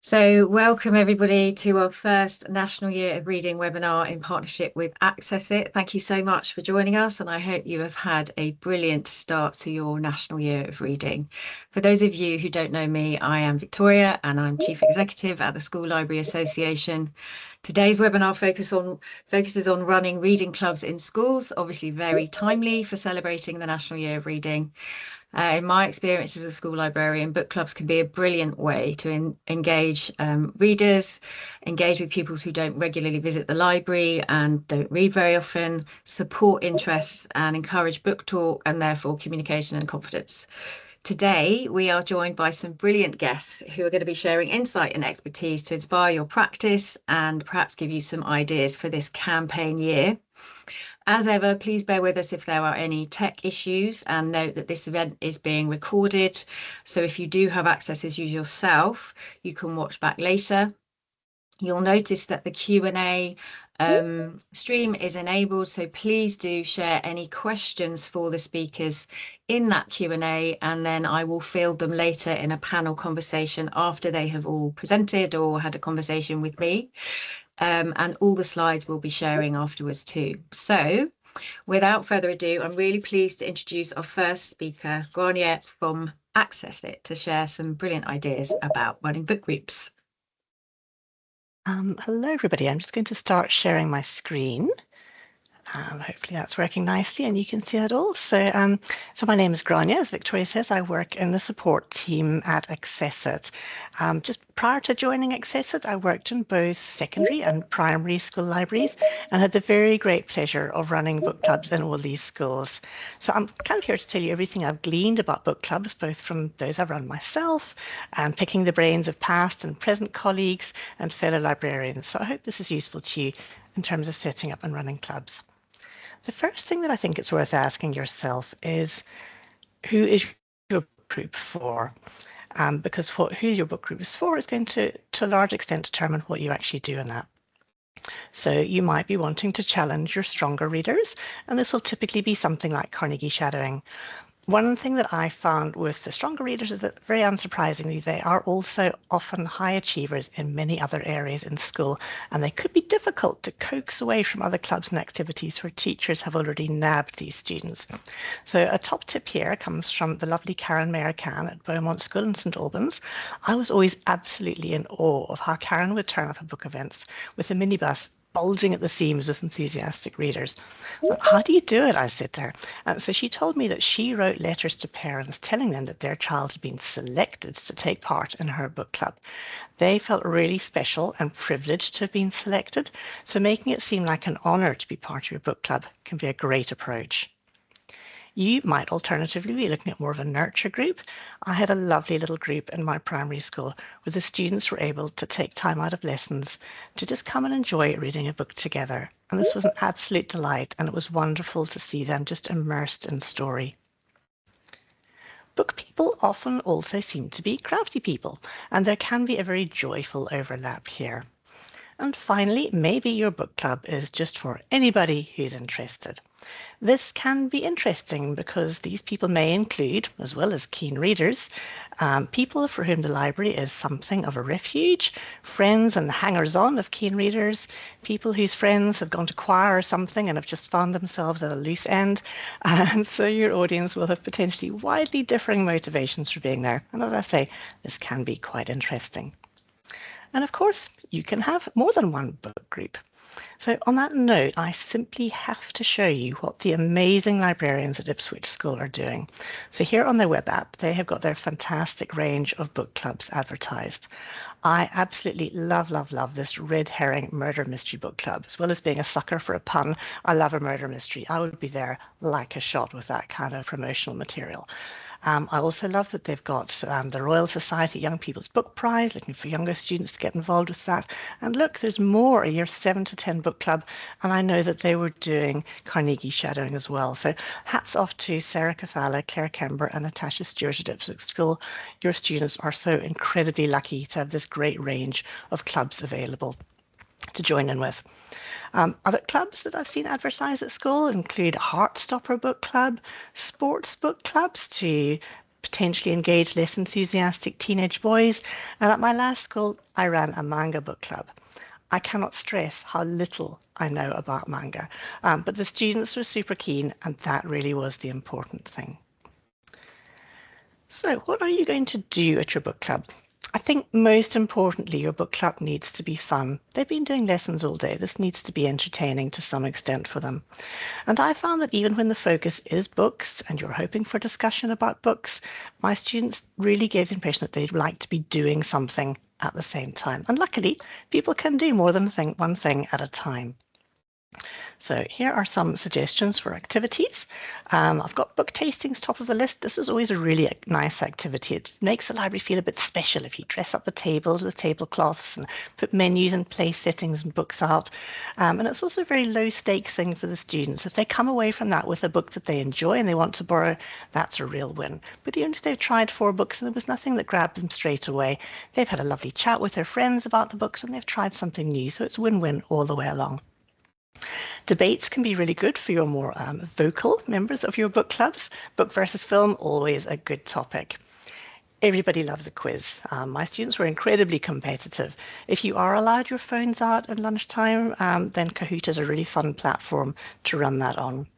So, welcome everybody to our first National Year of Reading webinar in partnership with Accessit. Thank you so much for joining us, and I hope you have had a brilliant start to your National Year of Reading. For those of you who don't know me, I am Victoria and I'm Chief Executive at the School Library Association. Today's webinar focuses on running reading clubs in schools, obviously very timely for celebrating the National Year of Reading. In my experience as a school librarian, book clubs can be a brilliant way to engage readers, engage with pupils who don't regularly visit the library and don't read very often, support interests and encourage book talk and therefore communication and confidence. Today, we are joined by some brilliant guests who are going to be sharing insight and expertise to inspire your practice and perhaps give you some ideas for this campaign year. As ever, please bear with us if there are any tech issues, and note that this event is being recorded. So if you do have access as yourself, you can watch back later. You'll notice that the Q&A stream is enabled, so please do share any questions for the speakers in that Q&A, and then I will field them later in a panel conversation after they have all presented or had a conversation with me. And all the slides we'll be sharing afterwards too. So without further ado, I'm really pleased to introduce our first speaker, Grania from Accessit, to share some brilliant ideas about running book groups. Hello, everybody. I'm just going to start sharing my screen. Hopefully that's working nicely and you can see it all. So my name is Grania. As Victoria says, I work in the support team at Accessit. Just prior to joining Accessit, I worked in both secondary and primary school libraries and had the very great pleasure of running book clubs in all these schools. So I'm kind of here to tell you everything I've gleaned about book clubs, both from those I've run myself and picking the brains of past and present colleagues and fellow librarians. So I hope this is useful to you in terms of setting up and running clubs. The first thing that I think it's worth asking yourself is, who is your group for? Because who your book group is for is going to a large extent, determine what you actually do in that. So you might be wanting to challenge your stronger readers, and this will typically be something like Carnegie shadowing. One thing that I found with the stronger readers is that, very unsurprisingly, they are also often high achievers in many other areas in school, and they could be difficult to coax away from other clubs and activities where teachers have already nabbed these students. So a top tip here comes from the lovely Karen Mayer-Can at Beaumont School in St Albans. I was always absolutely in awe of how Karen would turn up at book events with a minibus bulging at the seams with enthusiastic readers. How do you do it? I said to her. So she told me that she wrote letters to parents telling them that their child had been selected to take part in her book club. They felt really special and privileged to have been selected, so making it seem like an honour to be part of your book club can be a great approach. You might alternatively be looking at more of a nurture group. I had a lovely little group in my primary school where the students were able to take time out of lessons to just come and enjoy reading a book together. And this was an absolute delight, and it was wonderful to see them just immersed in story. Book people often also seem to be crafty people, and there can be a very joyful overlap here. And finally, maybe your book club is just for anybody who's interested. This can be interesting because these people may include, as well as keen readers, people for whom the library is something of a refuge, friends and hangers-on of keen readers, people whose friends have gone to choir or something and have just found themselves at a loose end. And so your audience will have potentially widely differing motivations for being there. And as I say, this can be quite interesting. And of course, you can have more than one book group. So on that note, I simply have to show you what the amazing librarians at Ipswich School are doing. So here on their web app, they have got their fantastic range of book clubs advertised. I absolutely love, love, love this red herring murder mystery book club. As well as being a sucker for a pun, I love a murder mystery. I would be there like a shot with that kind of promotional material. I also love that they've got the Royal Society Young People's Book Prize, looking for younger students to get involved with that. And look, there's more, a year 7 to 10 book club. And I know that they were doing Carnegie shadowing as well. So hats off to Sarah Kafala, Claire Kember and Natasha Stewart at Ipswich School. Your students are so incredibly lucky to have this great range of clubs available to join in with. Other clubs that I've seen advertised at school include Heartstopper Book Club, sports book clubs to potentially engage less enthusiastic teenage boys. And at my last school, I ran a manga book club. I cannot stress how little I know about manga, but the students were super keen, and that really was the important thing. So what are you going to do at your book club? I think most importantly, your book club needs to be fun. They've been doing lessons all day. This needs to be entertaining to some extent for them. And I found that even when the focus is books and you're hoping for discussion about books, my students really gave the impression that they'd like to be doing something at the same time. And luckily, people can do more than one thing at a time. So here are some suggestions for activities. I've got book tastings top of the list. This is always a really nice activity. It makes the library feel a bit special if you dress up the tables with tablecloths and put menus and place settings and books out. And it's also a very low stakes thing for the students. If they come away from that with a book that they enjoy and they want to borrow, that's a real win. But even if they've tried 4 books and there was nothing that grabbed them straight away, they've had a lovely chat with their friends about the books and they've tried something new. So it's win-win all the way along. Debates can be really good for your more vocal members of your book clubs. Book versus film, always a good topic. Everybody loves a quiz. My students were incredibly competitive. If you are allowed your phones out at lunchtime, then Kahoot is a really fun platform to run that on.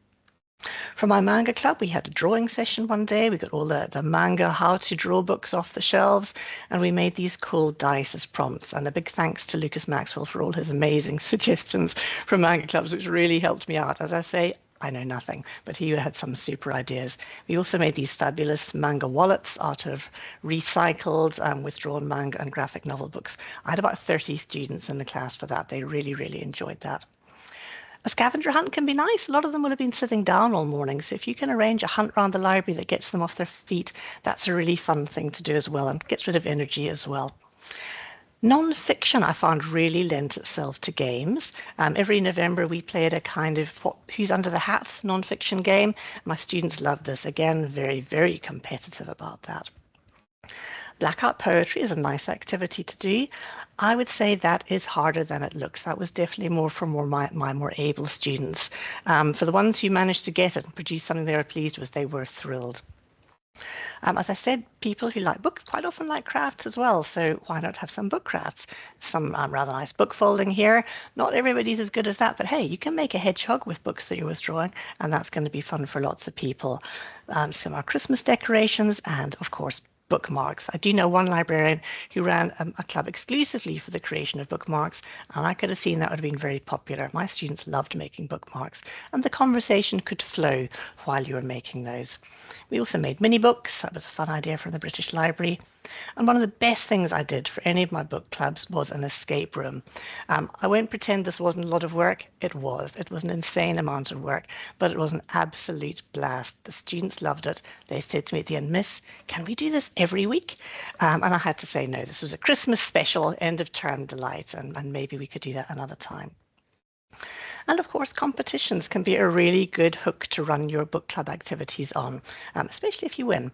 For my manga club, we had a drawing session one day. We got all the manga how to draw books off the shelves, and we made these cool dice as prompts. And a big thanks to Lucas Maxwell for all his amazing suggestions for manga clubs, which really helped me out. As I say, I know nothing, but he had some super ideas. We also made these fabulous manga wallets out of recycled withdrawn manga and graphic novel books. I had about 30 students in the class for that. They really, really enjoyed that. A scavenger hunt can be nice. A lot of them will have been sitting down all morning. So if you can arrange a hunt around the library that gets them off their feet, that's a really fun thing to do as well and gets rid of energy as well. Non-fiction I found really lent itself to games. Every November we played a kind of Who's Under the Hat non-fiction game. My students loved this. Again, very, very competitive about that. Blackout poetry is a nice activity to do. I would say that is harder than it looks. That was definitely more for my more able students. For the ones who managed to get it and produce something they were pleased with, they were thrilled. As I said, people who like books quite often like crafts as well, so why not have some book crafts? Some rather nice book folding here. Not everybody's as good as that, but hey, you can make a hedgehog with books that you're withdrawing, and that's going to be fun for lots of people. Some are Christmas decorations, and of course, bookmarks. I do know one librarian who ran a club exclusively for the creation of bookmarks, and I could have seen that would have been very popular. My students loved making bookmarks, and the conversation could flow while you were making those. We also made mini books. That was a fun idea from the British Library. And one of the best things I did for any of my book clubs was an escape room. I won't pretend this wasn't a lot of work. It was. It was an insane amount of work, but it was an absolute blast. The students loved it. They said to me at the end, "Miss, can we do this every week?" And I had to say no. This was a Christmas special, end of term delight, and maybe we could do that another time. And of course, competitions can be a really good hook to run your book club activities on, especially if you win.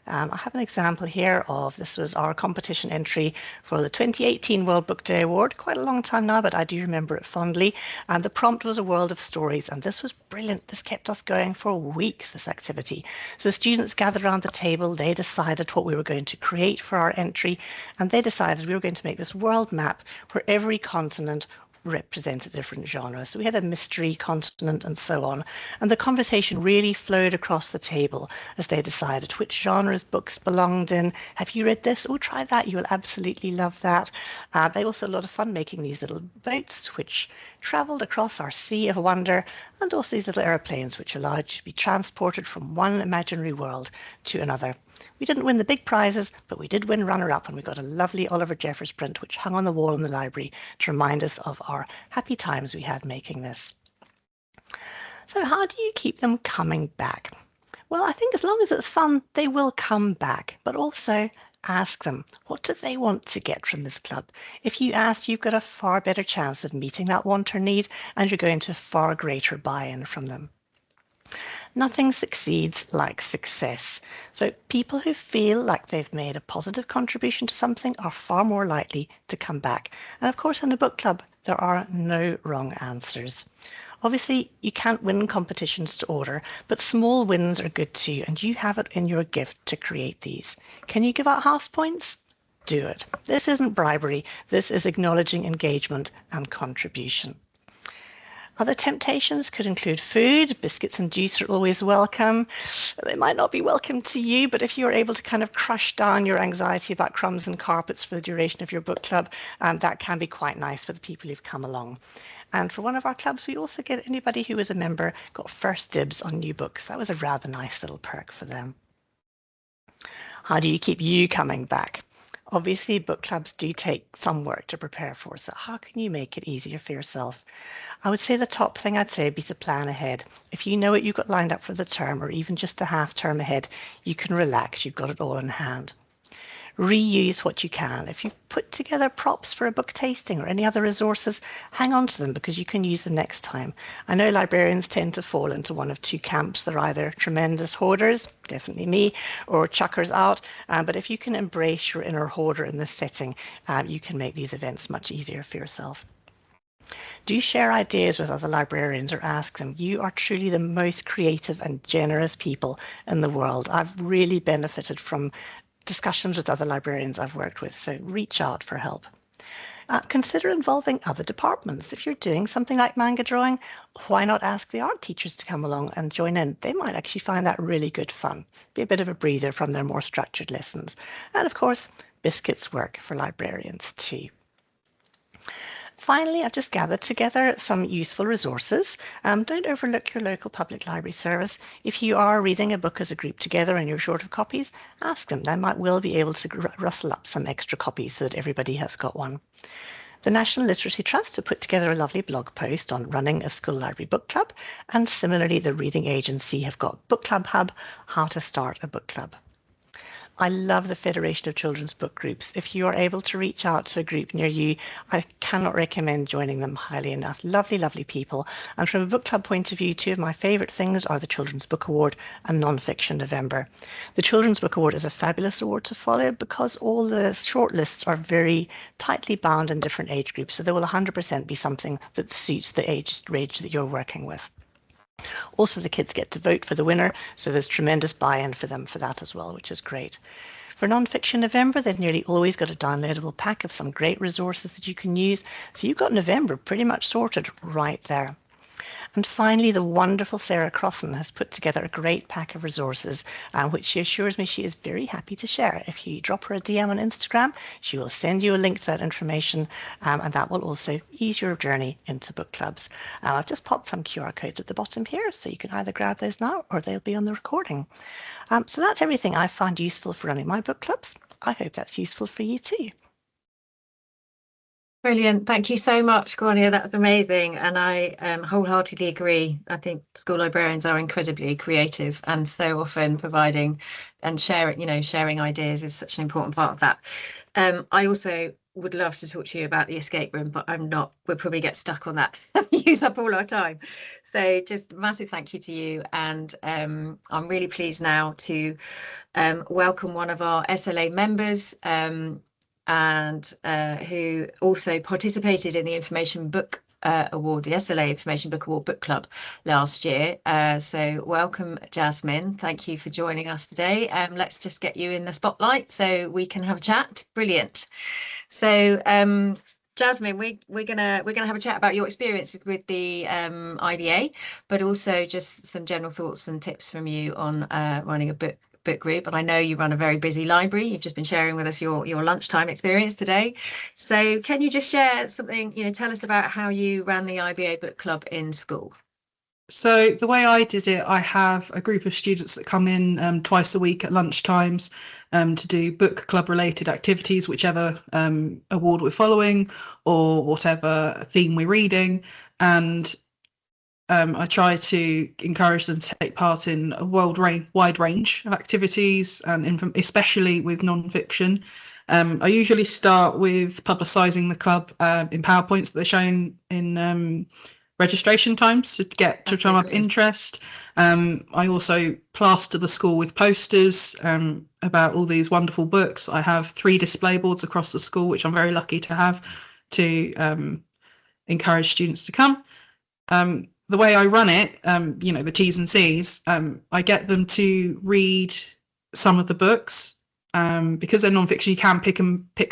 I have an example here of this was our competition entry for the 2018 World Book Day Award. Quite a long time now, but I do remember it fondly. And the prompt was a world of stories, and this was brilliant. This kept us going for weeks, this activity. So students gathered around the table, they decided what we were going to create for our entry, and they decided we were going to make this world map where every continent represent a different genre. So we had a mystery continent and so on. And the conversation really flowed across the table as they decided which genres books belonged in. Have you read this? Oh, try that. You will absolutely love that. They also had a lot of fun making these little boats which traveled across our sea of wonder, and also these little airplanes which allowed you to be transported from one imaginary world to another. We didn't win the big prizes, but we did win runner-up, and we got a lovely Oliver Jeffers print which hung on the wall in the library to remind us of our happy times we had making this. So how do you keep them coming back? Well, I think as long as it's fun, they will come back, but also ask them, what do they want to get from this club? If you ask, you've got a far better chance of meeting that want or need, and you're going to far greater buy-in from them. Nothing succeeds like success. So people who feel like they've made a positive contribution to something are far more likely to come back. And of course, in a book club, there are no wrong answers. Obviously, you can't win competitions to order, but small wins are good too, and you have it in your gift to create these. Can you give out house points? Do it. This isn't bribery. This is acknowledging engagement and contribution. Other temptations could include food. Biscuits and juice are always welcome. They might not be welcome to you, but if you're able to kind of crush down your anxiety about crumbs and carpets for the duration of your book club, that can be quite nice for the people who've come along. And for one of our clubs, we also get anybody who was a member got first dibs on new books. That was a rather nice little perk for them. How do you keep you coming back? Obviously, book clubs do take some work to prepare for, so how can you make it easier for yourself? I would say the top thing I'd say would be to plan ahead. If you know what you've got lined up for the term or even just a half term ahead, you can relax. You've got it all in hand. Reuse what you can. If you've put together props for a book tasting or any other resources, hang on to them because you can use them next time. I know librarians tend to fall into one of two camps. They're either tremendous hoarders, definitely me, or chuckers out. But if you can embrace your inner hoarder in this setting, you can make these events much easier for yourself. Do share ideas with other librarians or ask them. You are truly the most creative and generous people in the world. I've really benefited from discussions with other librarians I've worked with, so reach out for help. Consider involving other departments. If you're doing something like manga drawing, why not ask the art teachers to come along and join in? They might actually find that really good fun. Be a bit of a breather from their more structured lessons. And of course, biscuits work for librarians too. Finally, I've just gathered together some useful resources. Don't overlook your local public library service. If you are reading a book as a group together and you're short of copies, ask them. They might well be able to rustle up some extra copies so that everybody has got one. The National Literacy Trust have put together a lovely blog post on running a school library book club, and similarly the Reading Agency have got Book Club Hub, How to Start a Book Club. I love the Federation of Children's Book Groups. If you are able to reach out to a group near you, I cannot recommend joining them highly enough. Lovely, lovely people. And from a book club point of view, two of my favourite things are the Children's Book Award and Non-Fiction November. The Children's Book Award is a fabulous award to follow because all the shortlists are very tightly bound in different age groups. So there will 100% be something that suits the age range that you're working with. Also, the kids get to vote for the winner, so there's tremendous buy-in for them for that as well, which is great. For Non-Fiction November, they've nearly always got a downloadable pack of some great resources that you can use. So you've got November pretty much sorted right there. And finally, the wonderful Sarah Crossan has put together a great pack of resources, which she assures me she is very happy to share. If you drop her a DM on Instagram, she will send you a link to that information, and that will also ease your journey into book clubs. I've just popped some QR codes at the bottom here, so you can either grab those now or they'll be on the recording. So that's everything I found useful for running my book clubs. I hope that's useful for you too. Brilliant. Thank you so much, Grania. That's amazing. And I wholeheartedly agree. I think school librarians are incredibly creative and so often providing and sharing ideas is such an important part of that. I also would love to talk to you about the escape room, but we'll probably get stuck on that, use up all our time. So just massive thank you to you. And I'm really pleased now to welcome one of our SLA members, and who also participated in the Information Book Award, the SLA Information Book Award Book Club last year. So welcome, Jasmine. Thank you for joining us today. Let's just get you in the spotlight so we can have a chat. Brilliant. So Jasmine, we're gonna have a chat about your experience with the IBA, but also just some general thoughts and tips from you on running a book group. And I know you run a very busy library. You've just been sharing with us your lunchtime experience today. So can you just share something, tell us about how you ran the IBA book club in school? So the way I did it, I have a group of students that come in twice a week at lunchtimes to do book club related activities, whichever award we're following or whatever theme we're reading. And I try to encourage them to take part in a wide range of activities, and especially with non-fiction. I usually start with publicising the club in PowerPoints that they're shown in registration times to drum up interest. I also plaster the school with posters about all these wonderful books. I have 3 display boards across the school, which I'm very lucky to have to encourage students to come. the way I run it, the T's and C's, I get them to read some of the books. Because they're non-fiction, you can pick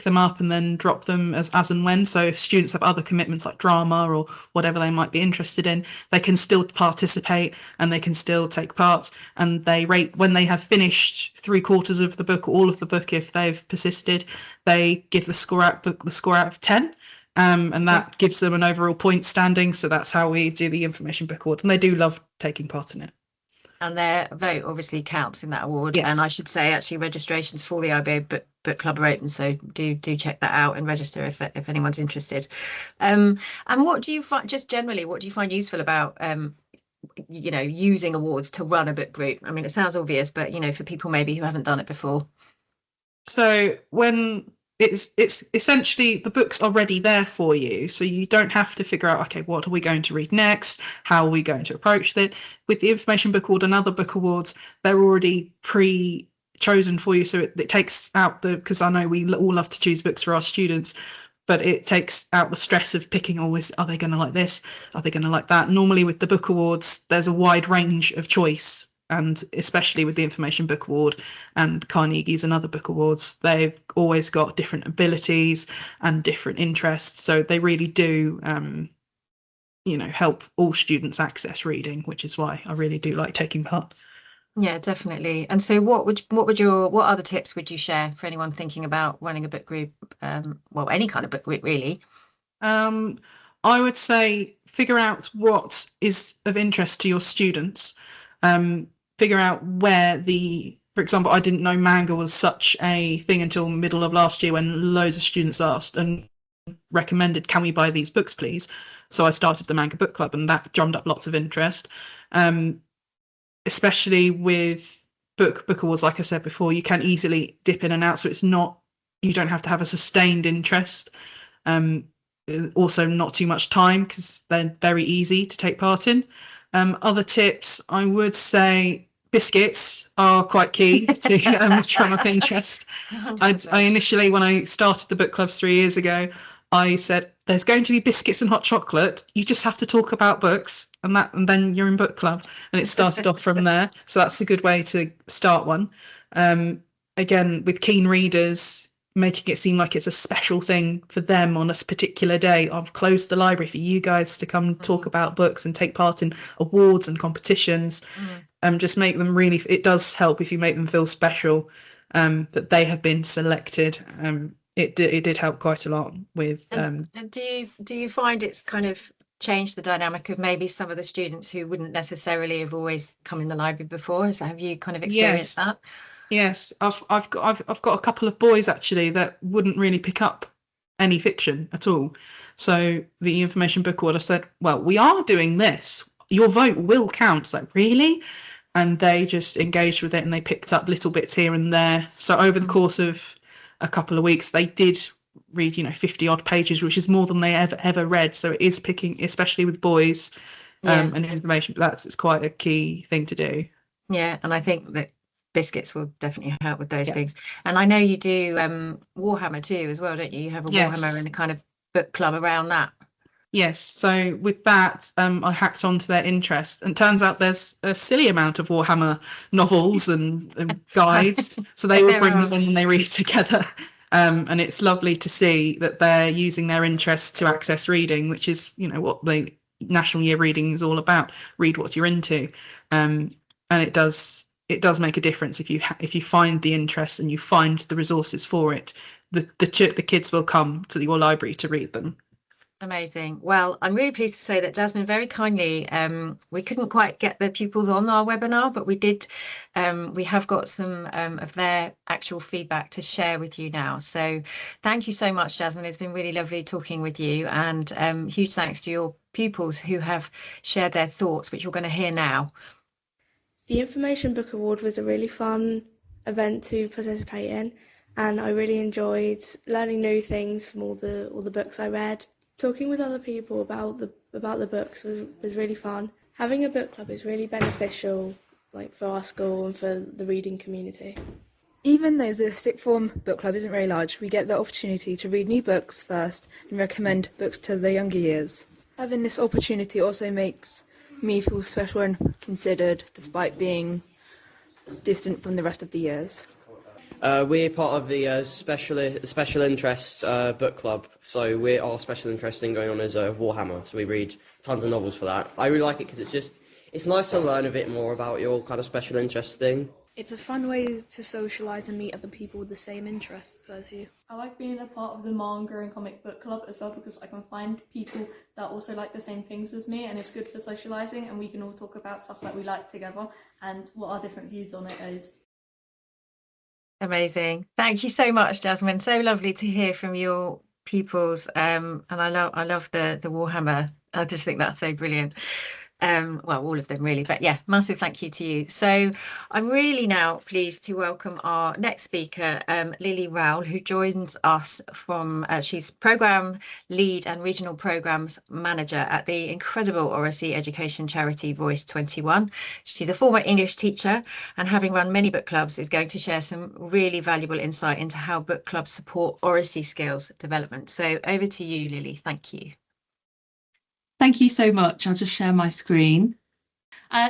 them up and then drop them as and when. So if students have other commitments like drama or whatever they might be interested in, they can still participate and they can still take part. And they rate when they have finished 3/4 of the book, or all of the book, if they've persisted, they give the score out of 10. And that gives them an overall point standing. So that's how we do the information book award, and they do love taking part in it. And their vote obviously counts in that award. Yes. And I should say, actually, registrations for the IBA book club are open, so do check that out and register if anyone's interested. And what do you find, just generally, what do you find useful about using awards to run a book group? I mean, it sounds obvious, but for people maybe who haven't done it before. So when it's essentially the book's already there for you, so you don't have to figure out, okay, what are we going to read next, how are we going to approach that. With the information book award and other book awards, they're already pre-chosen for you, so it takes out because I know we all love to choose books for our students, but it takes out the stress of picking always, are they going to like this, are they going to like that. Normally with the book awards, there's a wide range of choice, and especially with the information book award and Carnegie's and other book awards, they've always got different abilities and different interests, so they really do help all students access reading, which is why I really do like taking part. Yeah, definitely. And so what other tips would you share for anyone thinking about running a book group, any kind of book group really? I would say figure out what is of interest to your students. Figure out where for example, I didn't know manga was such a thing until middle of last year, when loads of students asked and recommended, can we buy these books please? So I started the manga book club, and that drummed up lots of interest. Especially with book awards, like I said before, you can easily dip in and out, so you don't have to have a sustained interest. Also not too much time, because they're very easy to take part in. Other tips, I would say biscuits are quite key to drum up interest. I initially, when I started the book clubs 3 years ago, I said, there's going to be biscuits and hot chocolate. You just have to talk about books, and then you're in book club. And it started off from there. So that's a good way to start one. Again, with keen readers, making it seem like it's a special thing for them on a particular day. I've closed the library for you guys to come talk about books and take part in awards and competitions. Just make them really, it does help if you make them feel special, that they have been selected. It did help quite a lot with. And do you find it's kind of changed the dynamic of maybe some of the students who wouldn't necessarily have always come in the library before? So have you kind of experienced that? Yes, I've got a couple of boys actually that wouldn't really pick up any fiction at all. So the information book award, I said, well, we are doing this. Your vote will count. It's like, really? And they just engaged with it, and they picked up little bits here and there. So over the course of a couple of weeks, they did read 50 odd pages, which is more than they ever read. So it is picking, especially with boys, and information, but it's quite a key thing to do. Yeah, and I think that biscuits will definitely help with those things. And I know you do Warhammer too as well, don't you? You have a Warhammer and a kind of book club around that. Yes, so with that, I hacked onto their interest, and turns out there's a silly amount of Warhammer novels and guides, so they all bring them in and they read together. And it's lovely to see that they're using their interest to access reading, which is, what the National Year Reading is all about. Read what you're into, and it does make a difference if you find the interest and you find the resources for it. The kids will come to your library to read them. Amazing. Well, I'm really pleased to say that Jasmine very kindly, we couldn't quite get the pupils on our webinar, but we did. We have got some of their actual feedback to share with you now. So thank you so much, Jasmine. It's been really lovely talking with you, and huge thanks to your pupils who have shared their thoughts, which you're going to hear now. The Information Book Award was a really fun event to participate in, and I really enjoyed learning new things from all the books I read. Talking with other people about the books was really fun. Having a book club is really beneficial, for our school and for the reading community. Even though the sixth form book club isn't very large, we get the opportunity to read new books first and recommend books to the younger years. Having this opportunity also makes me feel special and considered despite being distant from the rest of the years. We're part of the special interest book club, so our special interest thing going on is Warhammer, so we read tons of novels for that. I really like it because it's nice to learn a bit more about your kind of special interest thing. It's a fun way to socialise and meet other people with the same interests as you. I like being a part of the manga and comic book club as well because I can find people that also like the same things as me, and it's good for socialising, and we can all talk about stuff that we like together and what our different views on it is. Amazing. Thank you so much, Jasmine. So lovely to hear from your pupils. And I love the Warhammer. I just think that's so brilliant. Well, all of them really, but yeah, massive thank you to you. So I'm really now pleased to welcome our next speaker, Lily Rowell, who joins us from, she's Programme Lead and Regional Programmes Manager at the incredible Oracy education charity Voice 21. She's a former English teacher and, having run many book clubs, is going to share some really valuable insight into how book clubs support Oracy skills development. So over to you, Lily. Thank you. Thank you so much. I'll just share my screen.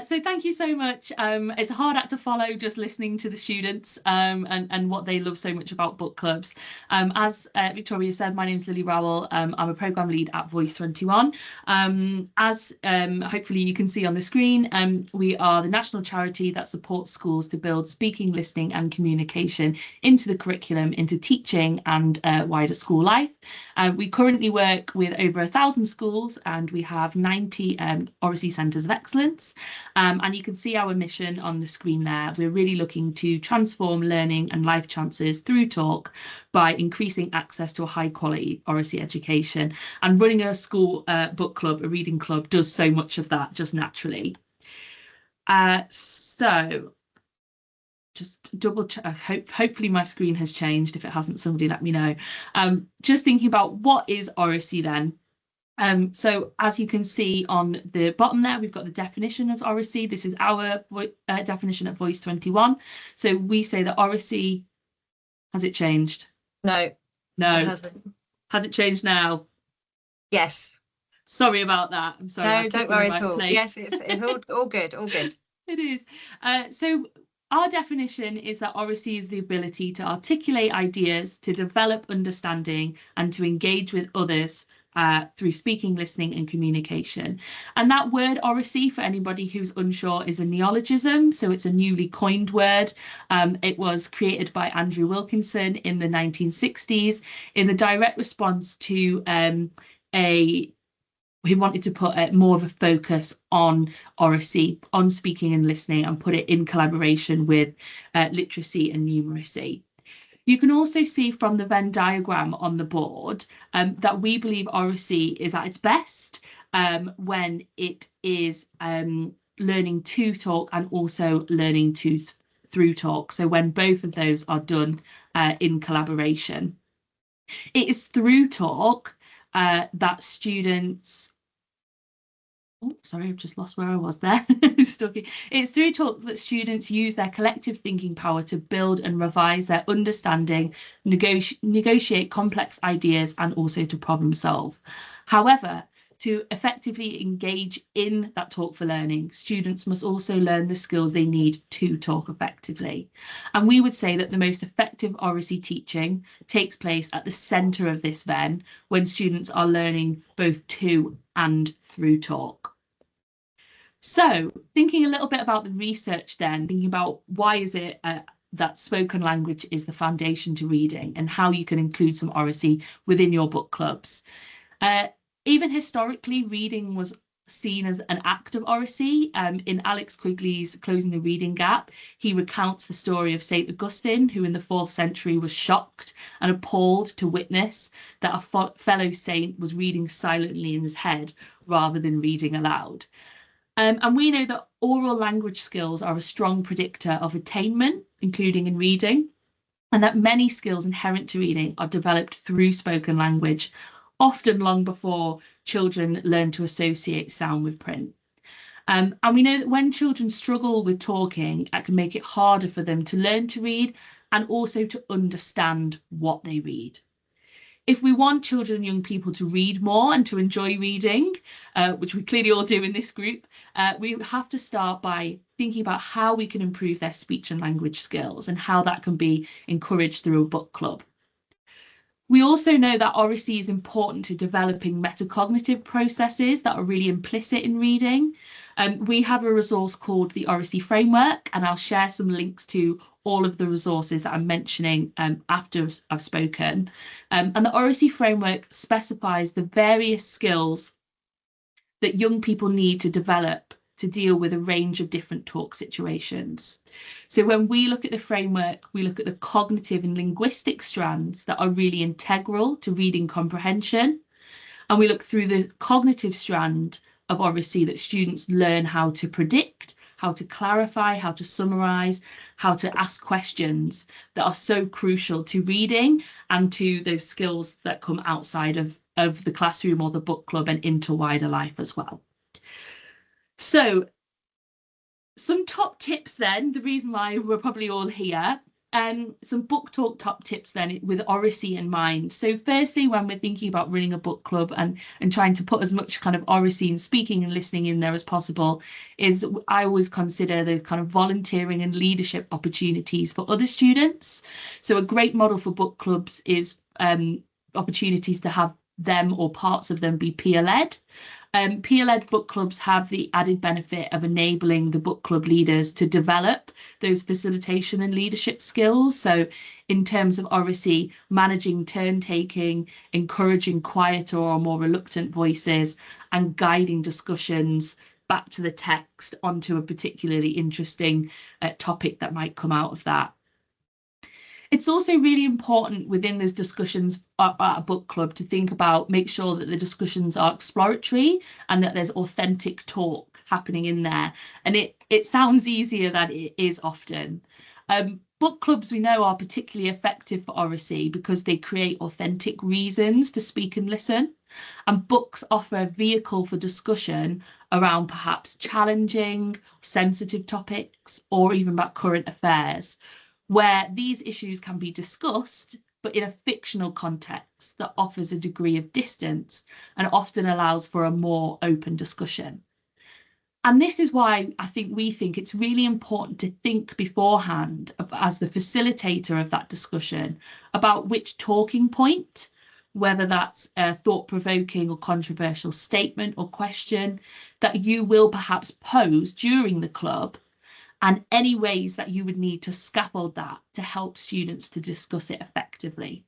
So thank you so much. It's a hard act to follow just listening to the students and what they love so much about book clubs. As Victoria said, my name is Lily Rowell. I'm a programme lead at Voice 21. As hopefully you can see on the screen, we are the national charity that supports schools to build speaking, listening and communication into the curriculum, into teaching and wider school life. We currently work with over 1,000 schools and we have 90 Oracy Centres of Excellence. And you can see our mission on the screen there. We're really looking to transform learning and life chances through talk by increasing access to a high quality Oracy education. And running a school book club, a reading club, does so much of that just naturally. So just double check. Hopefully my screen has changed. If it hasn't, somebody let me know. Just thinking about what is Oracy then. So as you can see on the bottom there, we've got the definition of Oracy. This is our definition at Voice 21. So we say that Oracy, has it changed? No. No. It hasn't. Has it changed now? Yes. Sorry about that. I'm sorry. No, don't worry at all. Yes, it's all good, all good. It is. So our definition is that Oracy is the ability to articulate ideas, to develop understanding and to engage with others through speaking, listening and communication. And that word Oracy, for anybody who's unsure, is a neologism. So it's a newly coined word. It was created by Andrew Wilkinson in the 1960s in the direct response to he wanted to put more of a focus on Oracy, on speaking and listening, and put it in collaboration with literacy and numeracy. You can also see from the Venn diagram on the board that we believe Oracy is at its best when it is learning to talk and also learning through talk. So when both of those are done in collaboration. It is through talk that students... Oh, sorry, I've just lost where I was there. It's through talk that students use their collective thinking power to build and revise their understanding, negotiate complex ideas, and also to problem solve. However, to effectively engage in that talk for learning, students must also learn the skills they need to talk effectively. And we would say that the most effective Oracy teaching takes place at the centre of this Venn, when students are learning both to and through talk. So thinking a little bit about the research then, thinking about why is it that spoken language is the foundation to reading and how you can include some Oracy within your book clubs. Even historically, reading was seen as an act of Oracy. In Alex Quigley's Closing the Reading Gap, he recounts the story of St. Augustine, who in the 4th century was shocked and appalled to witness that a fellow saint was reading silently in his head rather than reading aloud. And we know that oral language skills are a strong predictor of attainment, including in reading, and that many skills inherent to reading are developed through spoken language, often long before children learn to associate sound with print. And we know that when children struggle with talking, it can make it harder for them to learn to read and also to understand what they read. If we want children and young people to read more and to enjoy reading, which we clearly all do in this group, we have to start by thinking about how we can improve their speech and language skills and how that can be encouraged through a book club. We also know that oracy is important to developing metacognitive processes that are really implicit in reading. We have a resource called the Oracy Framework, and I'll share some links to all of the resources that I'm mentioning after I've spoken. And the Oracy Framework specifies the various skills that young people need to develop to deal with a range of different talk situations. So when we look at the framework, we look at the cognitive and linguistic strands that are really integral to reading comprehension. And we look through the cognitive strand of oracy that students learn how to predict, how to clarify, how to summarise, how to ask questions that are so crucial to reading and to those skills that come outside of the classroom or the book club and into wider life as well. So some top tips then, the reason why we're probably all here, some book talk top tips then with oracy in mind. So firstly, when we're thinking about running a book club and trying to put as much kind of oracy and speaking and listening in there as possible, is I always consider those kind of volunteering and leadership opportunities for other students. So a great model for book clubs is opportunities to have them or parts of them be peer-led. Peer-led book clubs have the added benefit of enabling the book club leaders to develop those facilitation and leadership skills. So in terms of oracy, managing turn-taking, encouraging quieter or more reluctant voices, and guiding discussions back to the text onto a particularly interesting topic that might come out of that. It's also really important within those discussions at a book club to think about, make sure that the discussions are exploratory and that there's authentic talk happening in there. And it sounds easier than it is often. Book clubs we know are particularly effective for oracy because they create authentic reasons to speak and listen. And books offer a vehicle for discussion around perhaps challenging, sensitive topics, or even about current affairs, where these issues can be discussed, but in a fictional context that offers a degree of distance and often allows for a more open discussion. And this is why we think it's really important to think beforehand as the facilitator of that discussion about which talking point, whether that's a thought-provoking or controversial statement or question, that you will perhaps pose during the club, and any ways that you would need to scaffold that to help students to discuss it effectively.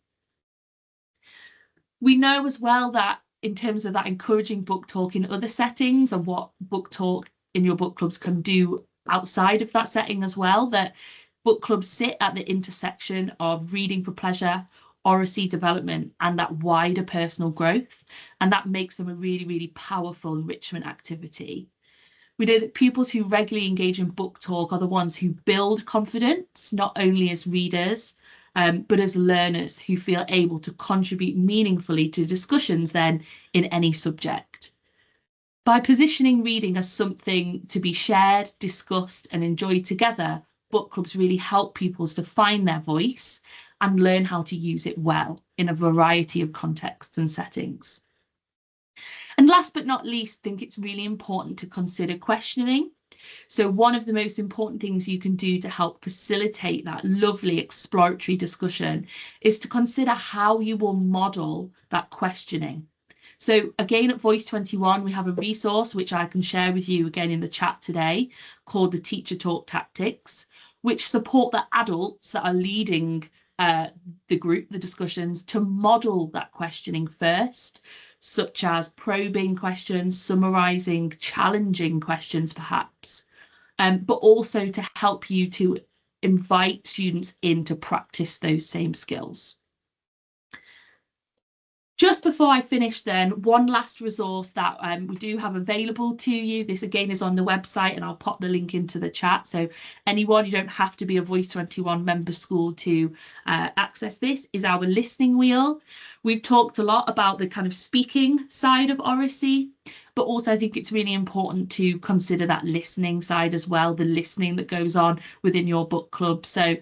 We know as well that in terms of that encouraging book talk in other settings and what book talk in your book clubs can do outside of that setting as well, that book clubs sit at the intersection of reading for pleasure, oracy development, and that wider personal growth. And that makes them a really, really powerful enrichment activity. We know that pupils who regularly engage in book talk are the ones who build confidence, not only as readers, but as learners who feel able to contribute meaningfully to discussions then in any subject. By positioning reading as something to be shared, discussed, and enjoyed together, book clubs really help pupils to find their voice and learn how to use it well in a variety of contexts and settings. And last but not least, I think it's really important to consider questioning. So one of the most important things you can do to help facilitate that lovely exploratory discussion is to consider how you will model that questioning. So again, at Voice 21, we have a resource which I can share with you again in the chat today called the Teacher Talk Tactics, which support the adults that are leading the group, the discussions, to model that questioning first, such as probing questions, summarising, challenging questions perhaps, but also to help you to invite students in to practice those same skills. Just before I finish then, one last resource that we do have available to you. This again is on the website and I'll pop the link into the chat. So anyone, you don't have to be a Voice 21 member school to access this, is our listening wheel. We've talked a lot about the kind of speaking side of oracy, but also I think it's really important to consider that listening side as well, the listening that goes on within your book club. So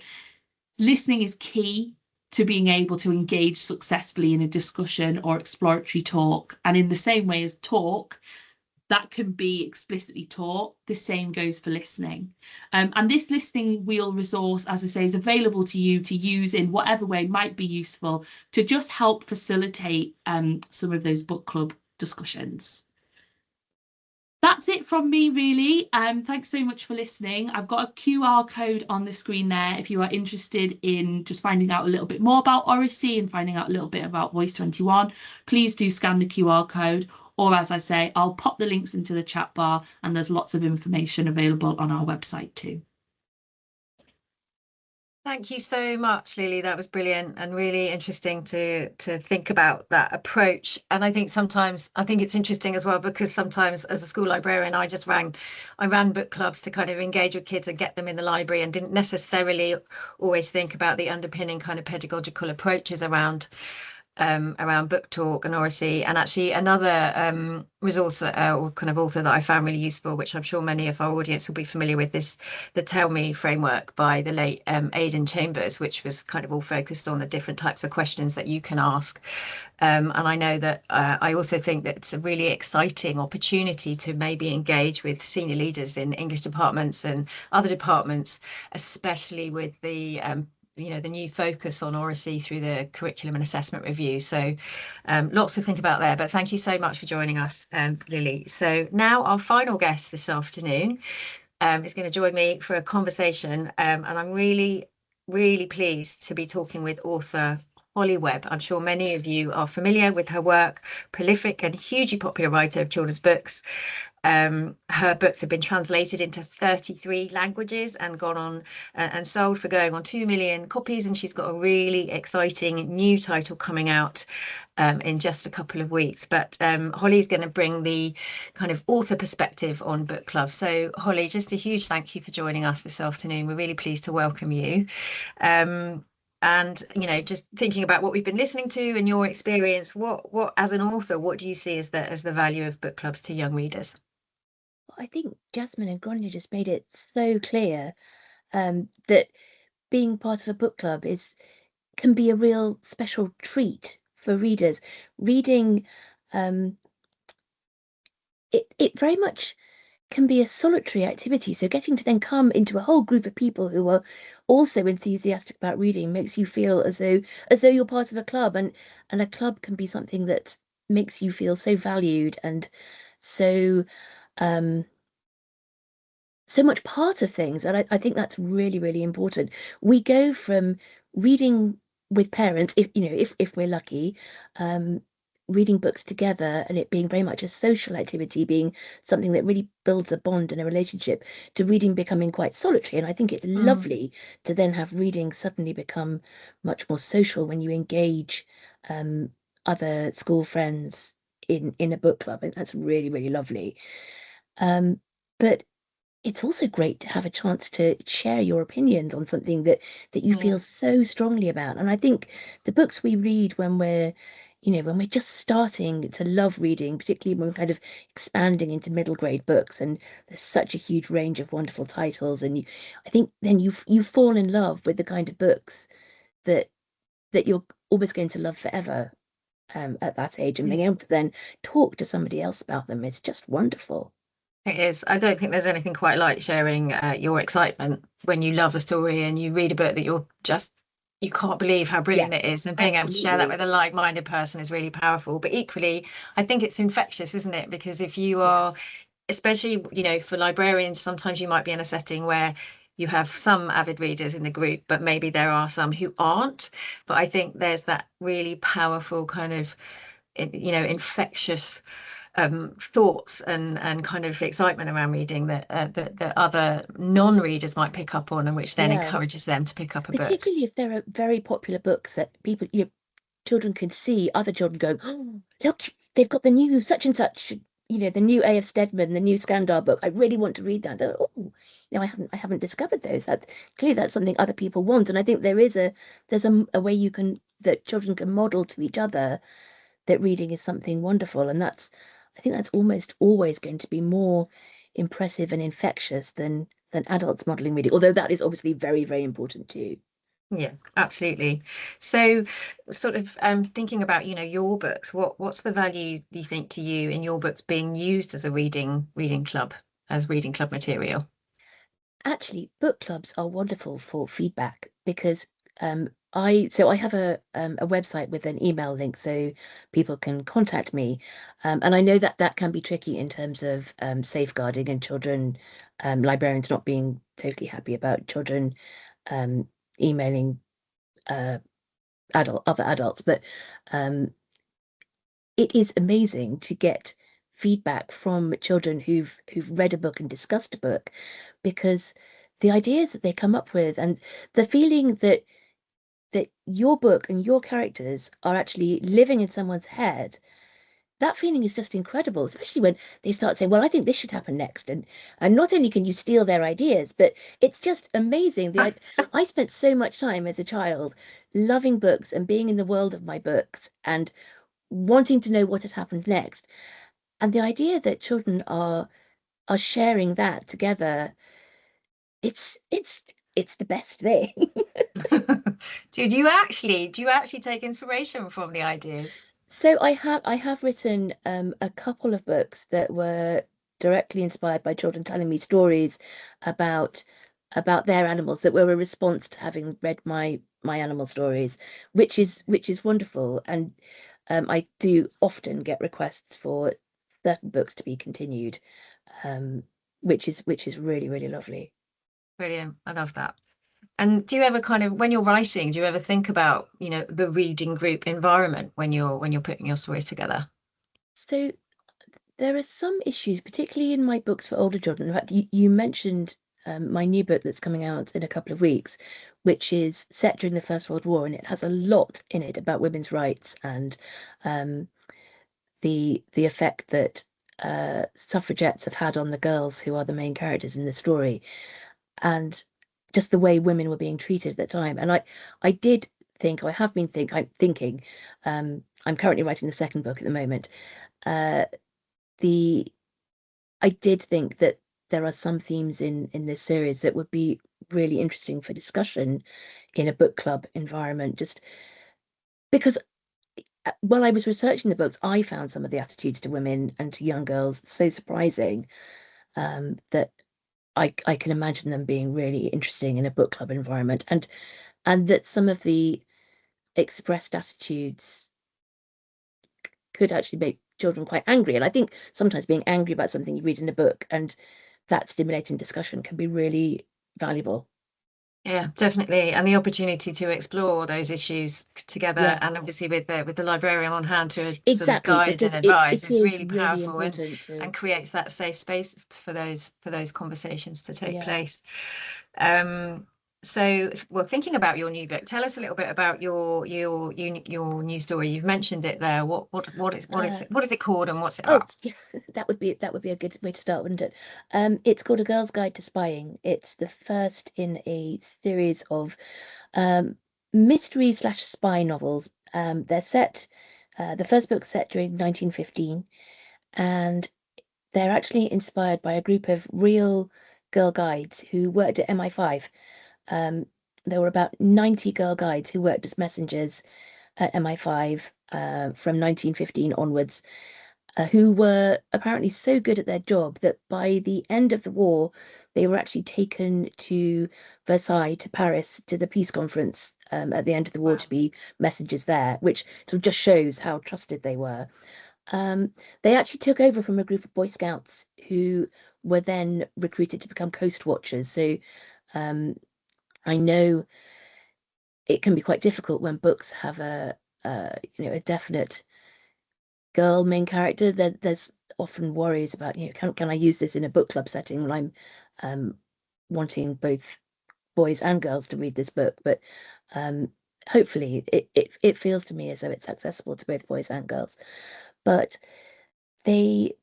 listening is key to being able to engage successfully in a discussion or exploratory talk. And in the same way as talk, that can be explicitly taught, the same goes for listening. And this listening wheel resource, as I say, is available to you to use in whatever way might be useful to just help facilitate some of those book club discussions. That's it from me, really. Thanks so much for listening. I've got a QR code on the screen there if you are interested in just finding out a little bit more about Oracy and finding out a little bit about Voice 21. Please do scan the QR code, or as I say, I'll pop the links into the chat bar, and there's lots of information available on our website too. Thank you so much, Lily. That was brilliant and really interesting to think about that approach. And I think sometimes it's interesting as well, because sometimes as a school librarian, I ran book clubs to kind of engage with kids and get them in the library, and didn't necessarily always think about the underpinning kind of pedagogical approaches around book talk and Oracy. And actually another resource or kind of author that I found really useful, which I'm sure many of our audience will be familiar with, is the Tell Me framework by the late Aidan Chambers, which was kind of all focused on the different types of questions that you can ask. And I know that I also think that it's a really exciting opportunity to maybe engage with senior leaders in English departments and other departments, especially with the the new focus on Oracy through the curriculum and assessment review. So lots to think about there, but thank you so much for joining us, Lily. So now our final guest this afternoon is going to join me for a conversation, and I'm really, really pleased to be talking with author Holly Webb. I'm sure many of you are familiar with her work, prolific and hugely popular writer of children's books. Her books have been translated into 33 languages and gone on and sold for going on 2 million copies. And she's got a really exciting new title coming out in just a couple of weeks. But Holly's going to bring the kind of author perspective on book club. So Holly, just a huge thank you for joining us this afternoon. We're really pleased to welcome you. And just thinking about what we've been listening to and your experience, what as an author, what do you see as the value of book clubs to young readers? I think Jasmine and Grania just made it so clear that being part of a book club can be a real special treat for readers. Reading, it very much can be a solitary activity. So getting to then come into a whole group of people who are also enthusiastic about reading makes you feel as though you're part of a club, and a club can be something that makes you feel so valued and so so much part of things. And I think that's really, really important. We go from reading with parents, if we're lucky, reading books together and it being very much a social activity, being something that really builds a bond and a relationship, to reading becoming quite solitary. And I think it's lovely to then have reading suddenly become much more social when you engage other school friends in a book club. And that's really, really lovely. But it's also great to have a chance to share your opinions on something that you feel so strongly about. And I think the books we read when we're just starting to love reading, particularly when we're kind of expanding into middle grade books, and there's such a huge range of wonderful titles, and I think then you fall in love with the kind of books that you're always going to love forever at that age, and being able to then talk to somebody else about them is just wonderful. It is. I don't think there's anything quite like sharing your excitement when you love a story and you read a book that you can't believe how brilliant it is, and being able to share that with a like-minded person is really powerful. But equally, I think it's infectious, isn't it? Because if you are, especially, for librarians, sometimes you might be in a setting where you have some avid readers in the group, but maybe there are some who aren't. But I think there's that really powerful kind of, infectious thoughts and kind of excitement around reading that other non-readers might pick up on, and which then encourages them to pick up a book. Particularly if there are very popular books that children can see other children going, oh, look, they've got the new such and such, the new A.F. Stedman, the new Skandar book. I really want to read that. Oh, I haven't discovered those. That's something other people want. And I think there's a way that children can model to each other that reading is something wonderful. And I think that's almost always going to be more impressive and infectious than adults modeling reading, although that is obviously very, very important too. Yeah, absolutely. So sort of thinking about, your books, what's the value you think to you in your books being used as a reading club, as reading club material? Actually, book clubs are wonderful for feedback because I have a website with an email link so people can contact me, and I know that that can be tricky in terms of safeguarding and children, librarians not being totally happy about children emailing uh, other adults, but um, it is amazing to get feedback from children who've read a book and discussed a book, because the ideas that they come up with and the feeling that your book and your characters are actually living in someone's head, that feeling is just incredible, especially when they start saying, well, I think this should happen next. And not only can you steal their ideas, but it's just amazing. I spent so much time as a child loving books and being in the world of my books and wanting to know what had happened next. And the idea that children are sharing that together, it's the best thing. Do you actually take inspiration from the ideas? So I have written a couple of books that were directly inspired by children telling me stories about about their animals that were a response to having read my animal stories, which is wonderful. And I do often get requests for certain books to be continued, um, which is really, really lovely. Brilliant. I love that. And do you ever kind of, when you're writing, do you ever think about, the reading group environment when you're putting your stories together? So there are some issues, particularly in my books for older children. In fact, you mentioned my new book that's coming out in a couple of weeks, which is set during the First World War, and it has a lot in it about women's rights and um, the effect that suffragettes have had on the girls who are the main characters in the story, and just the way women were being treated at that time. And I did think, I have been I'm thinking, I'm currently writing the second book at the moment. Uh, the I did think that there are some themes in this series that would be really interesting for discussion in a book club environment. Just because while I was researching the books, I found some of the attitudes to women and to young girls so surprising, that I can imagine them being really interesting in a book club environment, and that some of the expressed attitudes could actually make children quite angry. And I think sometimes being angry about something you read in a book and that stimulating discussion can be really valuable. Yeah, definitely. And the opportunity to explore those issues together, Yeah, and obviously with the librarian on hand to sort of exactly, guide and because it, advise it is is really really powerful important and to, creates that safe space for those conversations to take yeah. place. Um, so, well, thinking about your new book, tell us a little bit about your new story. You've mentioned it there. What is it called and what's it Oh, about? yeah, that would be a good way to start, wouldn't it? It's called A Girl's Guide to Spying. It's the first in a series of um, mystery slash spy novels. They're set. The first book's set during 1915, and they're actually inspired by a group of real girl guides who worked at MI5. Um, there were about 90 girl guides who worked as messengers at MI5 from 1915 onwards, who were apparently so good at their job that by the end of the war, they were actually taken to Versailles, to Paris, to the peace conference at the end of the war Wow. to be messengers there, which sort of just shows how trusted they were. Um, they actually took over from a group of Boy Scouts who were then recruited to become coast watchers. So um, I know it can be quite difficult when books have a definite girl main character. There's often worries about, can I use this in a book club setting when I'm um, wanting both boys and girls to read this book, but um, hopefully it feels to me as though it's accessible to both boys and girls. But they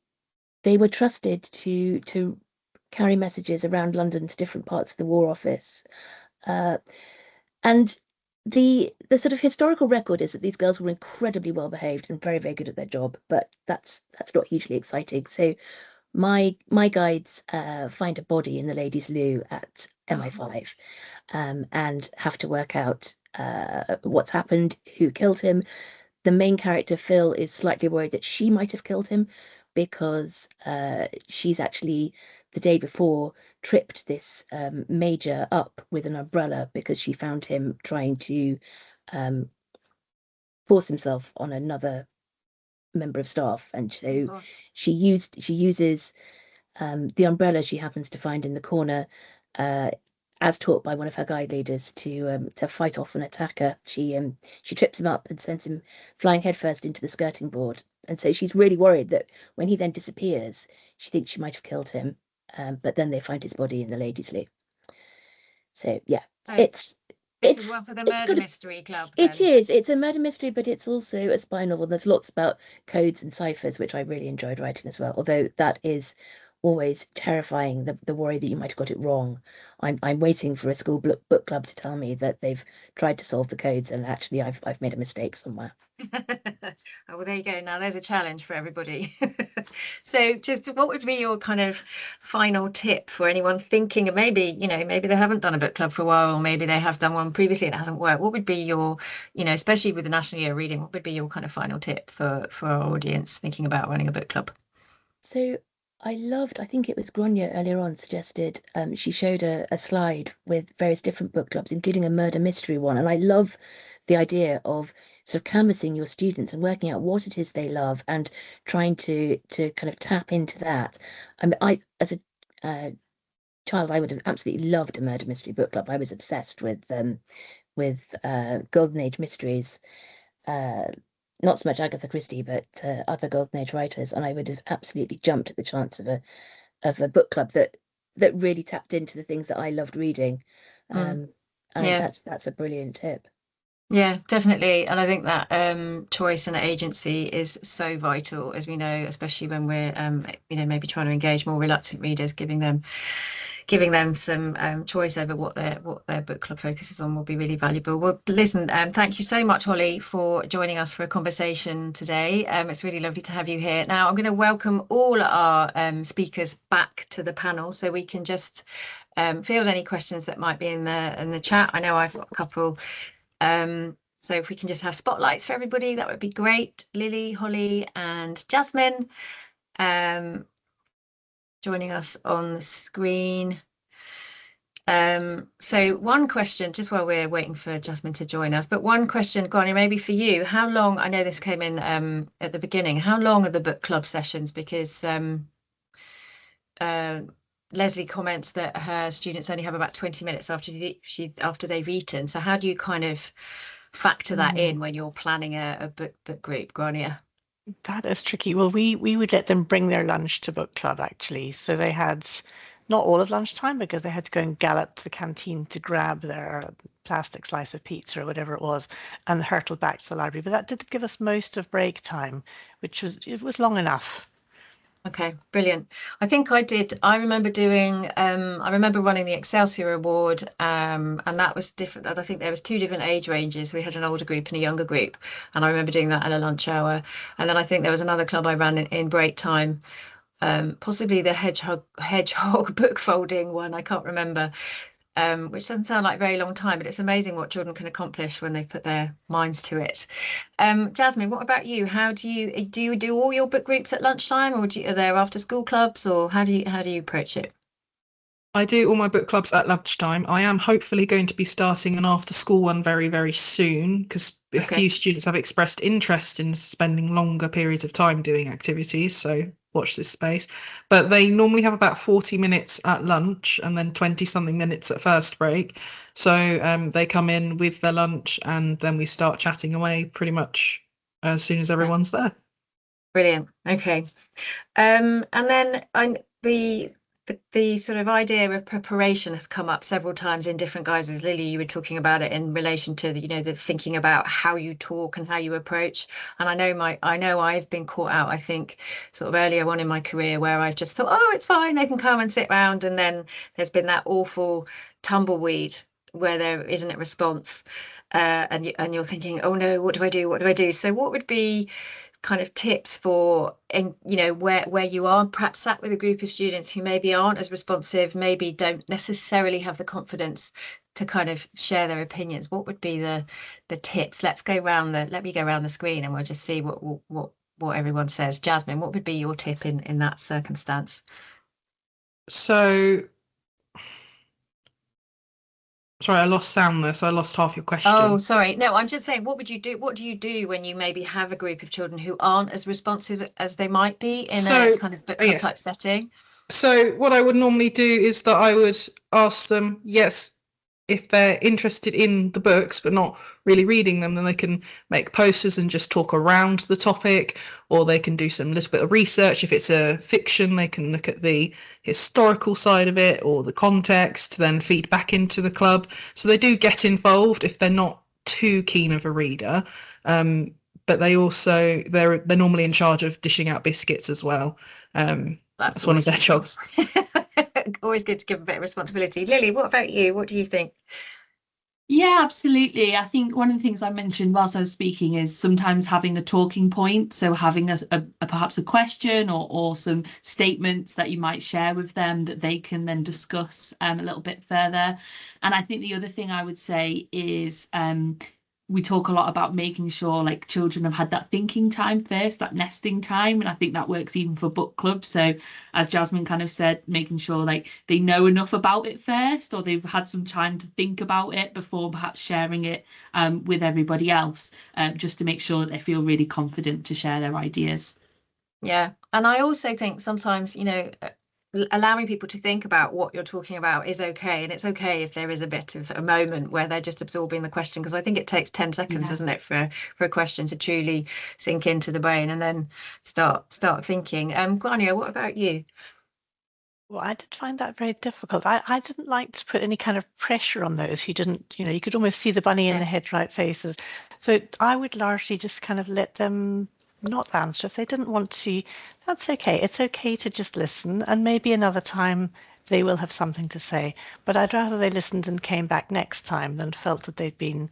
they were trusted to carry messages around London to different parts of the War Office. Uh, and the sort of historical record is that these girls were incredibly well behaved and very, very good at their job, but that's not hugely exciting. So my guides find a body in the ladies' loo at MI5, and have to work out what's happened, who killed him. The main character, Phil, is slightly worried that she might have killed him because she's actually, the day before, tripped this major up with an umbrella because she found him trying to force himself on another member of staff. And so she uses the umbrella she happens to find in the corner, as taught by one of her guide leaders, to fight off an attacker. She trips him up and sends him flying headfirst into the skirting board. And so she's really worried that when he then disappears, she thinks she might have killed him. But then they find his body in the ladies' loo. So yeah, So it's this it's is one for the it's murder got a, mystery club it then. is. It's a murder mystery, but it's also a spy novel. There's lots about codes and ciphers, which I really enjoyed writing as well. Although that is always terrifying, the worry that you might have got it wrong. I'm waiting for a school book club to tell me that they've tried to solve the codes and actually I've made a mistake somewhere. Oh, well, there you go. Now there's a challenge for everybody. So just what would be your kind of final tip for anyone thinking, and maybe, maybe they haven't done a book club for a while, or maybe they have done one previously and it hasn't worked. What would be your, especially with the National Year of Reading, what would be your kind of final tip for our audience thinking about running a book club? So I think it was Grania earlier on suggested, she showed a slide with various different book clubs, including a murder mystery one. And I love the idea of sort of canvassing your students and working out what it is they love and trying to kind of tap into that. I as a child, I would have absolutely loved a murder mystery book club. I was obsessed with Golden Age mysteries. Uh, Not so much Agatha Christie, but other Golden Age writers, and I would have absolutely jumped at the chance of a book club that really tapped into the things that I loved reading. And I think Yeah. that's a brilliant tip. Yeah, definitely. And I think that choice and agency is so vital, as we know, especially when we're maybe trying to engage more reluctant readers, giving them some choice over what their book club focuses on will be really valuable. Well, listen, thank you so much, Holly, for joining us for a conversation today. It's really lovely to have you here. Now, I'm going to welcome all our speakers back to the panel so we can just field any questions that might be in the chat. I know I've got a couple. So if we can just have spotlights for everybody, that would be great. Lily, Holly, and Jasmine joining us on the screen. So one question, just while we're waiting for Jasmine to join us, but one question, Grania, maybe for you. How long, I know this came in at the beginning, how long are the book club sessions? Because Leslie comments that her students only have about 20 minutes after they've eaten. So how do you kind of factor that in when you're planning a book group, Grania? That is tricky. Well, we would let them bring their lunch to book club, actually. So they had not all of lunchtime because they had to go and gallop to the canteen to grab their plastic slice of pizza or whatever it was and hurtle back to the library. But that did give us most of break time, it was long enough. Okay, brilliant. I think I remember running the Excelsior Award, and that was different. I think there was two different age ranges. We had an older group and a younger group, and I remember doing that at a lunch hour. And then I think there was another club I ran in break time, possibly the hedgehog book folding one. I can't remember. Which doesn't sound like a very long time, but it's amazing what children can accomplish when they put their minds to it. Jasmine, what about you? How do you do all your book groups at lunchtime, or are there after school clubs, or how do you approach it? I do all my book clubs at lunchtime. I am hopefully going to be starting an after school one very, very soon because a few students have expressed interest in spending longer periods of time doing activities. So watch this space. But they normally have about 40 minutes at lunch and then 20 something minutes at first break. So they come in with their lunch and then we start chatting away pretty much as soon as everyone's there. Brilliant. Okay. And then the sort of idea of preparation has come up several times in different guises. Lily, you were talking about it in relation to the thinking about how you talk and how you approach. And I know I've been caught out, I think, sort of earlier on in my career where I've just thought, oh, it's fine, they can come and sit round, and then there's been that awful tumbleweed where there isn't a response, and you're thinking, oh no, what do I do? What do I do? So what would be kind of tips for, and where you are perhaps sat with a group of students who maybe aren't as responsive, maybe don't necessarily have the confidence to kind of share their opinions, what would be the tips? Let me go around the screen and we'll just see what everyone says. Jasmine, what would be your tip in that circumstance? So, sorry, I lost sound there, so I lost half your question. Oh, sorry. No, I'm just saying, what would you do? What do you do when you maybe have a group of children who aren't as responsive as they might be in a kind of book club type setting? So what I would normally do is that I would ask them, yes, if they're interested in the books but not really reading them, then they can make posters and just talk around the topic, or they can do some little bit of research. If it's a fiction, they can look at the historical side of it or the context, then feed back into the club. So they do get involved if they're not too keen of a reader. But they also, they're normally in charge of dishing out biscuits as well. That's one of their jobs. Always good to give a bit of responsibility. Lily, what about you? What do you think? Yeah, absolutely. I think one of the things I mentioned whilst I was speaking is sometimes having a talking point. So having a perhaps a question or some statements that you might share with them that they can then discuss a little bit further. And I think the other thing I would say is we talk a lot about making sure like children have had that thinking time first, that nesting time, and I think that works even for book club. So as Jasmine kind of said, making sure like they know enough about it first, or they've had some time to think about it before perhaps sharing it with everybody else, just to make sure that they feel really confident to share their ideas. Yeah, and I also think sometimes, allowing people to think about what you're talking about is okay. And it's okay if there is a bit of a moment where they're just absorbing the question, because I think it takes 10 seconds, doesn't it, for a question to truly sink into the brain and then start thinking. Grania, what about you? Well, I did find that very difficult. I didn't like to put any kind of pressure on those who didn't, you could almost see the bunny in the head-right faces. So I would largely just kind of let them not answer. If they didn't want to, that's okay. It's okay to just listen, and maybe another time they will have something to say. But I'd rather they listened and came back next time than felt that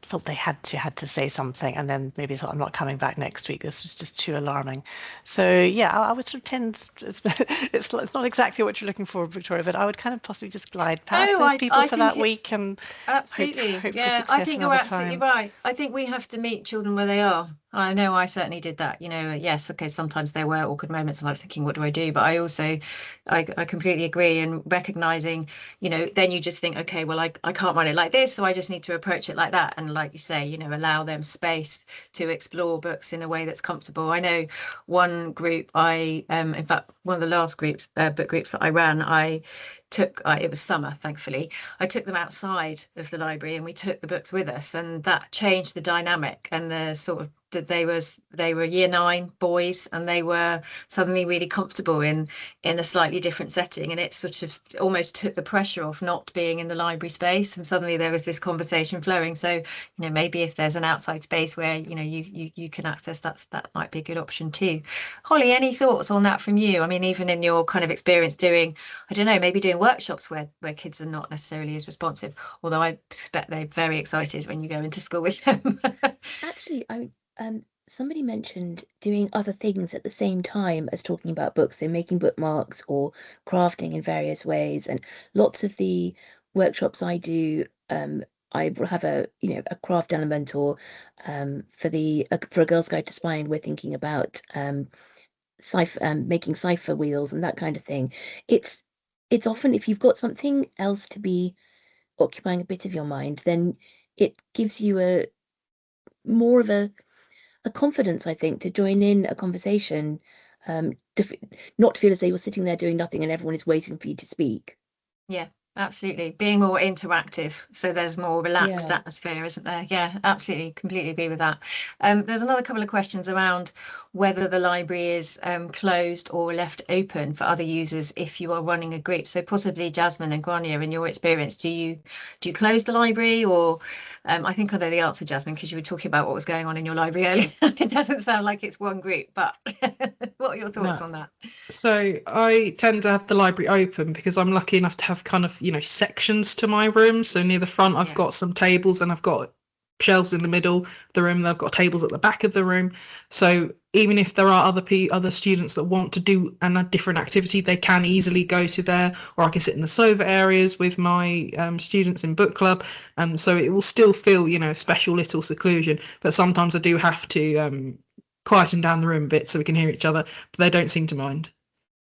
felt they had to say something and then maybe thought, I'm not coming back next week. This was just too alarming. So yeah, I would sort of tend, it's not exactly what you're looking for, Victoria, but I would kind of possibly just glide past those people for that week and absolutely hope for yeah, success I think you're absolutely time. right. I think we have to meet children where they are. I know I certainly did that, yes, okay, sometimes there were awkward moments and I was thinking, what do I do? But I also, I completely agree, and recognizing, then you just think, okay, well, I can't run it like this, so I just need to approach it like that. And like you say, allow them space to explore books in a way that's comfortable. I know one group, in fact, one of the last groups, book groups that I ran, I took, it was summer, thankfully, I took them outside of the library and we took the books with us, and that changed the dynamic and the sort of that they were year 9 boys, and they were suddenly really comfortable in a slightly different setting, and it sort of almost took the pressure off not being in the library space, and suddenly there was this conversation flowing. So maybe if there's an outside space where you can access that might be a good option too. Holly, any thoughts on that from you? I mean, even in your kind of experience doing, I don't know, maybe doing workshops where kids are not necessarily as responsive, although I expect they're very excited when you go into school with them. Actually, somebody mentioned doing other things at the same time as talking about books, so making bookmarks or crafting in various ways. And lots of the workshops I do, I will have a craft element, or for a Girls Guide to Spying, we're thinking about making cipher wheels and that kind of thing. It's often, if you've got something else to be occupying a bit of your mind, then it gives you more of a confidence, I think, to join in a conversation, not to feel as though you're sitting there doing nothing and everyone is waiting for you to speak. Yeah, absolutely. Being more interactive, so there's more relaxed atmosphere, isn't there? Yeah, absolutely, completely agree with that. There's another couple of questions around whether the library is closed or left open for other users if you are running a group. So possibly Jasmine and Grania, in your experience, do you close the library, or I think I know the answer, Jasmine, because you were talking about what was going on in your library earlier. It doesn't sound like it's one group, but what are your thoughts on that? So I tend to have the library open because I'm lucky enough to have kind of, sections to my room. So near the front, I've got some tables and I've got shelves in the middle of the room, they've got tables at the back of the room. So even if there are other students that want to do a different activity, they can easily go to there, or I can sit in the sofa areas with my students in book club. So it will still feel, you know, special little seclusion, but sometimes I do have to quieten down the room a bit so we can hear each other, but they don't seem to mind.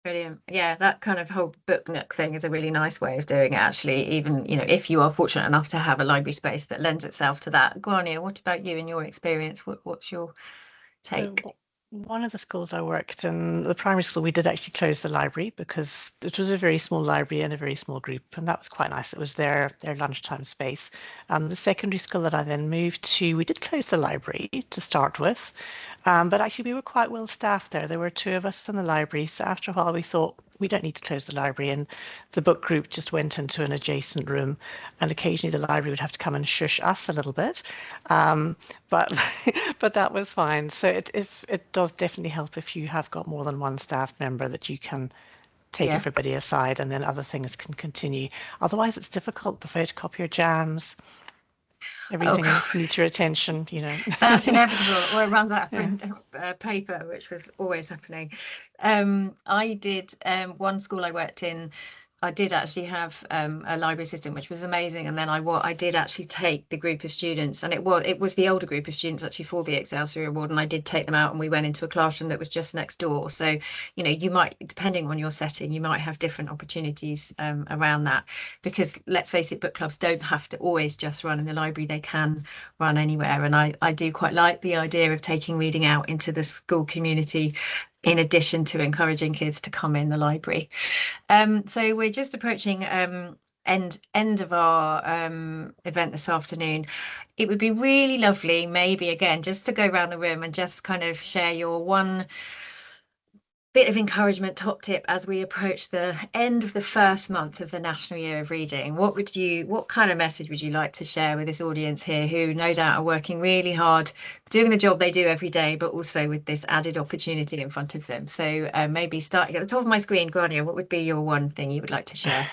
Brilliant. Yeah, that kind of whole book nook thing is a really nice way of doing it, actually, even, you know, if you are fortunate enough to have a library space that lends itself to that. Grania, what about you in your experience? What's your take? So one of the schools I worked in, the primary school, we did actually close the library because it was a very small library and a very small group, and that was quite nice. It was their lunchtime space. The secondary school that I then moved to, we did close the library to start with, but actually we were quite well staffed there. There were 2 of us in the library, so after a while we thought we don't need to close the library, and the book group just went into an adjacent room, and occasionally the library would have to come and shush us a little bit, but but that was fine. So it does definitely help if you have got more than one staff member, that you can take everybody aside and then other things can continue. Otherwise it's difficult. The photocopier jams, everything needs your attention, you know. That's inevitable, or it runs out of paper, which was always happening. I did one school I worked in, I did actually have a library assistant, which was amazing. And then I did actually take the group of students, and it was the older group of students actually for the Accessit Award, and I did take them out and we went into a classroom that was just next door. So, you know, you might, depending on your setting, you might have different opportunities around that, because let's face it, book clubs don't have to always just run in the library, they can run anywhere. And I do quite like the idea of taking reading out into the school community, in addition to encouraging kids to come in the library. So we're just approaching end of our event this afternoon. It would be really lovely, maybe again, just to go around the room and just kind of share your one bit of encouragement, top tip, as we approach the end of the first month of the National Year of Reading. What kind of message would you like to share with this audience here, who no doubt are working really hard, doing the job they do every day, but also with this added opportunity in front of them? So maybe starting at the top of my screen, Grania, what would be your one thing you would like to share?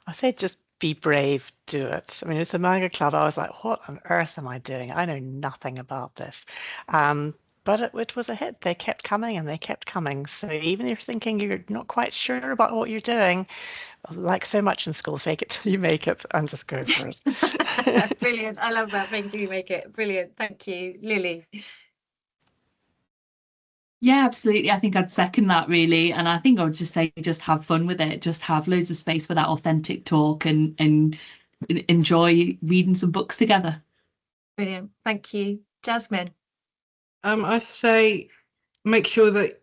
I say just be brave, do it. I mean, it's a manga club. I was like, what on earth am I doing? I know nothing about this. But it was a hit. They kept coming and they kept coming. So even if you're thinking you're not quite sure about what you're doing, like so much in school, fake it till you make it and just go for it. That's brilliant. I love that. Fake it till you make it. Brilliant. Thank you. Lily. Yeah, absolutely. I think I'd second that, really. And I think I would just say, just have fun with it. Just have loads of space for that authentic talk and enjoy reading some books together. Brilliant. Thank you. Jasmine. I'd say make sure that,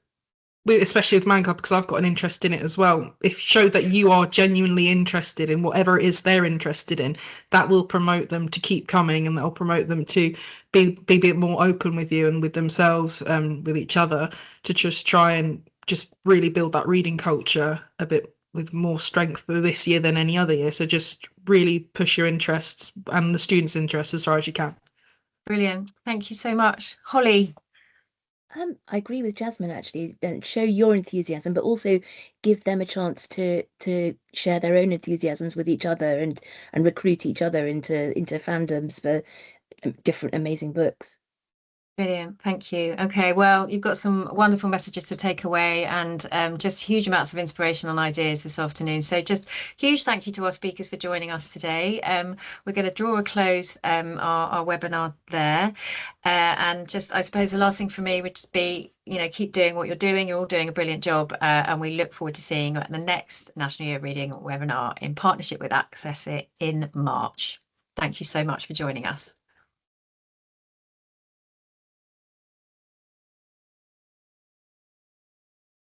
especially with Man Club, because I've got an interest in it as well, show that you are genuinely interested in whatever it is they're interested in. That will promote them to keep coming, and that will promote them to be a bit more open with you and with themselves, with each other, to just try and just really build that reading culture a bit with more strength for this year than any other year. So just really push your interests and the students' interests as far as you can. Brilliant. Thank you so much. Holly. I agree with Jasmine, actually. Show your enthusiasm, but also give them a chance to share their own enthusiasms with each other and recruit each other into fandoms for different amazing books. Brilliant. Thank you. Okay, well, you've got some wonderful messages to take away, and just huge amounts of inspiration and ideas this afternoon. So just huge thank you to our speakers for joining us today. We're going to draw a close our webinar there. And just, I suppose the last thing for me would just be, you know, keep doing what you're doing. You're all doing a brilliant job. And we look forward to seeing you at the next National Year of Reading webinar in partnership with Accessit in March. Thank you so much for joining us.